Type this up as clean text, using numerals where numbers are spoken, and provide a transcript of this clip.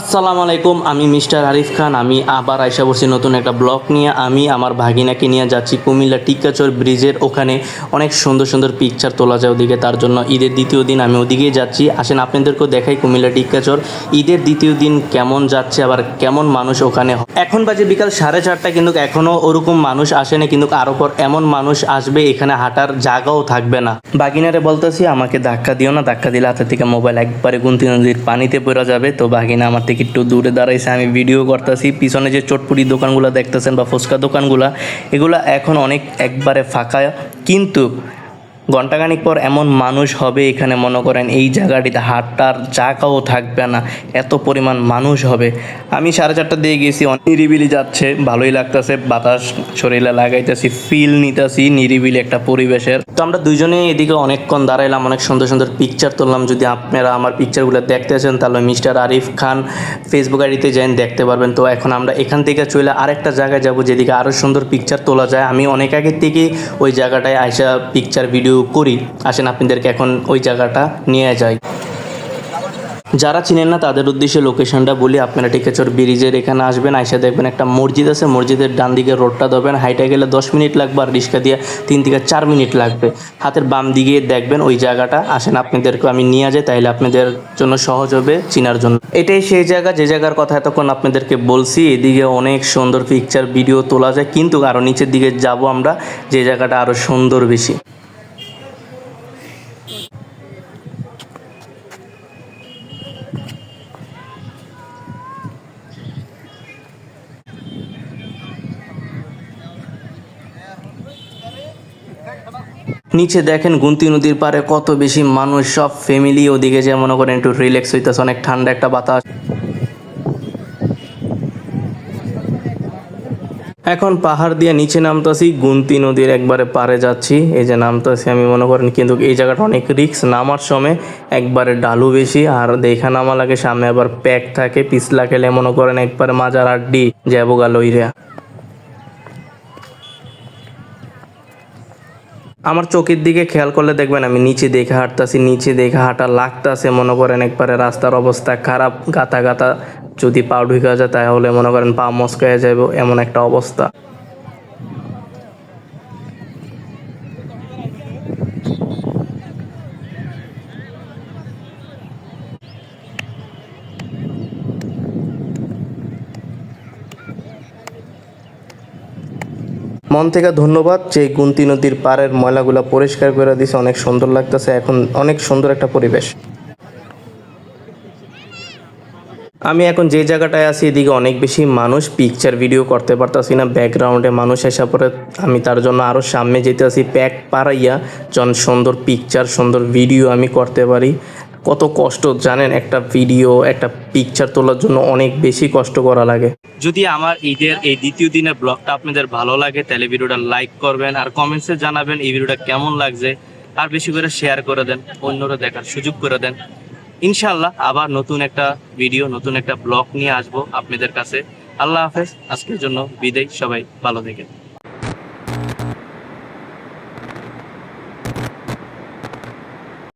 আসসালামু আলাইকুম, আমি মিস্টার আরিফ খান। আমি আবার আইসা বসছি নতুন একটা ব্লগ নিয়ে। আমি আমার ভাগিনাকে নিয়ে যাচ্ছি কুমিল্লা টিকাচর ব্রিজের ওখানে। অনেক সুন্দর সুন্দর পিকচার তোলা যায় ওদিকে, তার জন্য ঈদের দ্বিতীয় দিন আমি ওদিকেই যাচ্ছি। আসেন আপনাদেরকেও দেখাই কুমিল্লা টিকাচর ঈদের দ্বিতীয় দিন কেমন যাচ্ছে, আবার কেমন মানুষ ওখানে। এখন বাজে বিকাল 4:30, কিন্তু এখনও ওরকম মানুষ আসেনি, কিন্তু আরও পর এমন মানুষ আসবে এখানে হাঁটার জায়গাও থাকবে না। বাগিনারে বলতেছি আমাকে ধাক্কা দিও না, ধাক্কা দিলে হাতের থেকে মোবাইল একবারে গুনতি নদীর পানিতে পড়ে যাবে। তো বাগিনা আমার থেকে একটু দূরে দাঁড়াইছে, আমি ভিডিও করতেছি। পিছনে যে চটপুরি দোকানগুলো দেখতেছেন বা ফুচকা দোকানগুলো, এগুলো এখন অনেক একবারে ফাঁকা, কিন্তু ঘণ্টাখানিক পর এমন মানুষ হবে এখানে, মনে করেন এই জায়গাটিতে হাঁটার জায়গাও থাকবে না, এত পরিমাণ মানুষ হবে। আমি 4:30 দিয়ে গেছি, নিরিবিলি যাচ্ছে, ভালোই লাগতেছে, বাতাস শরীরে লাগাইতেছি, ফিল নিতেছি নিরিবিলি একটা পরিবেশের। তো আমরা দুইজনে এদিকে অনেকক্ষণ দাঁড়াইলাম, অনেক সুন্দর সুন্দর পিকচার তুললাম। যদি আপনারা আমার পিকচারগুলো দেখতে চান তাহলে মিস্টার আরিফ খান ফেসবুক আইডিতে যান, দেখতে পারবেন। তো এখন আমরা এখান থেকে চলে আরেকটা জায়গায় যাব যেদিকে আরও সুন্দর পিকচার তোলা যায়। আমি অনেক আগে থেকে ওই জায়গাটায় আইসা পিকচার ভিডিও করি। আসেন আপনাদেরকে এখন ওই জায়গাটা নিয়ে যাই। যারা চিনেন না তাদের উদ্দেশ্যে লোকেশনটা বলি। আপনারা টিকাচর ব্রিজের এখানে আসবেন, আইসা দেখবেন একটা মসজিদ আছে, মসজিদের ডান দিকে রোডটা ধরবেন, হাইটে গেলে 10 মিনিট লাগবে, আর রিক্সা দিয়ে 3 থেকে 4 মিনিট লাগবে। হাতের বাম দিকে দেখবেন ওই জায়গাটা। আসেন আপনাদেরকে আমি নিয়ে যাই, তাইলে আপনাদের জন্য সহজ হবে চিনার জন্য। এটাই সেই জায়গা যে জায়গার কথা এতক্ষণ আপনাদেরকে বলছি। এদিকে অনেক সুন্দর পিকচার ভিডিও তোলা যায়, কিন্তু আরও নিচের দিকে যাব আমরা, যে জায়গাটা আরও সুন্দর বেশি। নিচে দেখেন গুমতি নদীর পাড়ে কত বেশি মানুষ, সব ফ্যামিলি ওদিকে যে মনে করেন একটু রিল্যাক্স হইতেছে, অনেক ঠান্ডা একটা বাতাস। এখন পাহাড় দিয়ে নিচে নামতেছি, গুমতি নদীর একবারে পাড়ে যাচ্ছি। এই যে নামতেছি আমি, মনে করেন কিন্তু এই জায়গাটা অনেক রিক্স, নামার সময় একবারে ঢালু বেশি, আর দেখা নামা লাগে, সামনে আবার প্যাক থাকে, পিছলা খেলে মনে করেন একবারে মাজার আড্ডি যাবো গা লইরা। আমার চোখের দিকে খেয়াল করলে দেখবেন আমি নিচে দেখে হাঁটতাছি, নিচে দেখে হাঁটা লাগতাছে, মনে করেন একবারে রাস্তার অবস্থা খারাপ, গাতা গাতা, যদি পা ঢুকে যায় তাহলে মনে করেন পা মচকায় যাব, এমন একটা অবস্থা। মন থেকে ধন্যবাদ যে গুমতি নদীর পাড়ের ময়লাগুলো পরিষ্কার করে দিছে, অনেক সুন্দর লাগতেছে, এখন অনেক সুন্দর একটা পরিবেশ। আমি এখন যে জায়গাটায় আছি এদিকে অনেক বেশি মানুষ, পিকচার ভিডিও করতে পারতাছি না, ব্যাকগ্রাউন্ডে মানুষ আসা পরে আমি তার জন্য আরও সামনে যেতে আসি, প্যাক পাড়াইয়া যেন সুন্দর পিকচার সুন্দর ভিডিও আমি করতে পারি। কত কষ্ট জানেন, একটা ভিডিও একটা পিকচার তোলার জন্য অনেক বেশি কষ্ট করা লাগে। যদি আমার ঈদের এই দ্বিতীয় দিনের ব্লগটা আপনাদের ভালো লাগে তাহলে ভিডিওটা লাইক করবেন, আর কমেন্টসে জানাবেন এই ভিডিওটা কেমন লাগছে, আর বেশি করে শেয়ার করে দেন, অন্যরা দেখার সুযোগ করে দেন। ইনশাআল্লাহ আবার নতুন একটা ভিডিও নতুন একটা ব্লগ নিয়ে আসবো আপনাদের কাছে। আল্লাহ হাফেজ, আজকের জন্য বিদায়, সবাই ভালো থাকেন।